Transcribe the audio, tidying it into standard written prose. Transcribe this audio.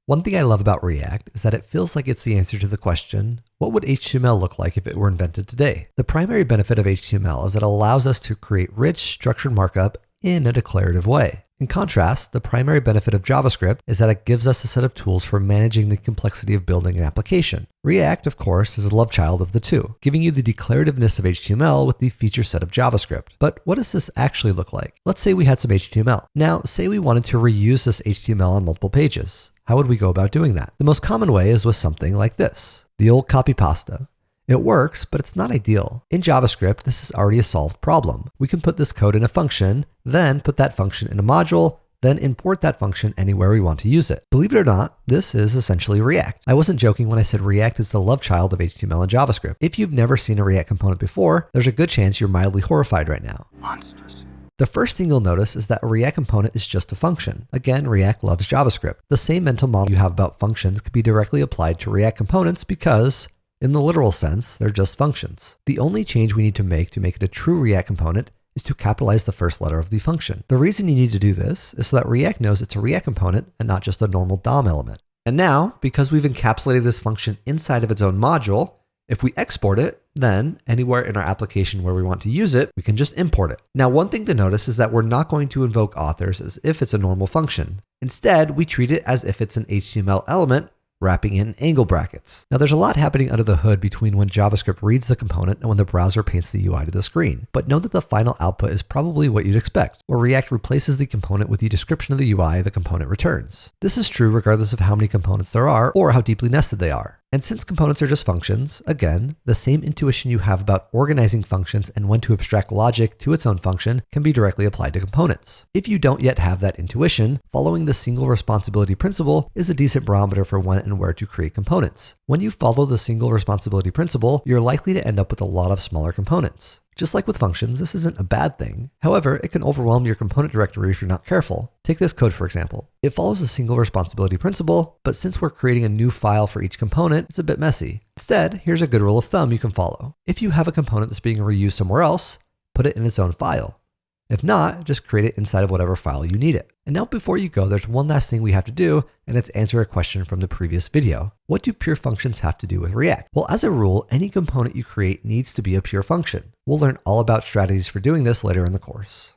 One thing I love about React is that it feels like it's the answer to the question, what would HTML look like if it were invented today? The primary benefit of HTML is that it allows us to create rich, structured markup in a declarative way. In contrast, the primary benefit of JavaScript is that it gives us a set of tools for managing the complexity of building an application. React, of course, is a love child of the two, giving you the declarativeness of HTML with the feature set of JavaScript. But what does this actually look like? Let's say we had some HTML. Now, say we wanted to reuse this HTML on multiple pages. How would we go about doing that? The most common way is with something like this, the old copy pasta. It works, but it's not ideal. In JavaScript, this is already a solved problem. We can put this code in a function, then put that function in a module, then import that function anywhere we want to use it. Believe it or not, this is essentially React. I wasn't joking when I said React is the love child of HTML and JavaScript. If you've never seen a React component before, there's a good chance you're mildly horrified right now. Monstrous. The first thing you'll notice is that a React component is just a function. Again, React loves JavaScript. The same mental model you have about functions could be directly applied to React components because, in the literal sense, they're just functions. The only change we need to make it a true React component is to capitalize the first letter of the function. The reason you need to do this is so that React knows it's a React component and not just a normal DOM element. And now, because we've encapsulated this function inside of its own module, if we export it, then anywhere in our application where we want to use it, we can just import it. Now, one thing to notice is that we're not going to invoke authors as if it's a normal function. Instead, we treat it as if it's an HTML element wrapping in angle brackets. Now there's a lot happening under the hood between when JavaScript reads the component and when the browser paints the UI to the screen. But know that the final output is probably what you'd expect, where React replaces the component with the description of the UI the component returns. This is true regardless of how many components there are or how deeply nested they are. And since components are just functions, again, the same intuition you have about organizing functions and when to abstract logic to its own function can be directly applied to components. If you don't yet have that intuition, following the single responsibility principle is a decent barometer for when and where to create components. When you follow the single responsibility principle, you're likely to end up with a lot of smaller components. Just like with functions, this isn't a bad thing. However, it can overwhelm your component directory if you're not careful. Take this code, for example. It follows a single responsibility principle, but since we're creating a new file for each component, it's a bit messy. Instead, here's a good rule of thumb you can follow. If you have a component that's being reused somewhere else, put it in its own file. If not, just create it inside of whatever file you need it. And now before you go, there's one last thing we have to do, and it's answer a question from the previous video. What do pure functions have to do with React? Well, as a rule, any component you create needs to be a pure function. We'll learn all about strategies for doing this later in the course.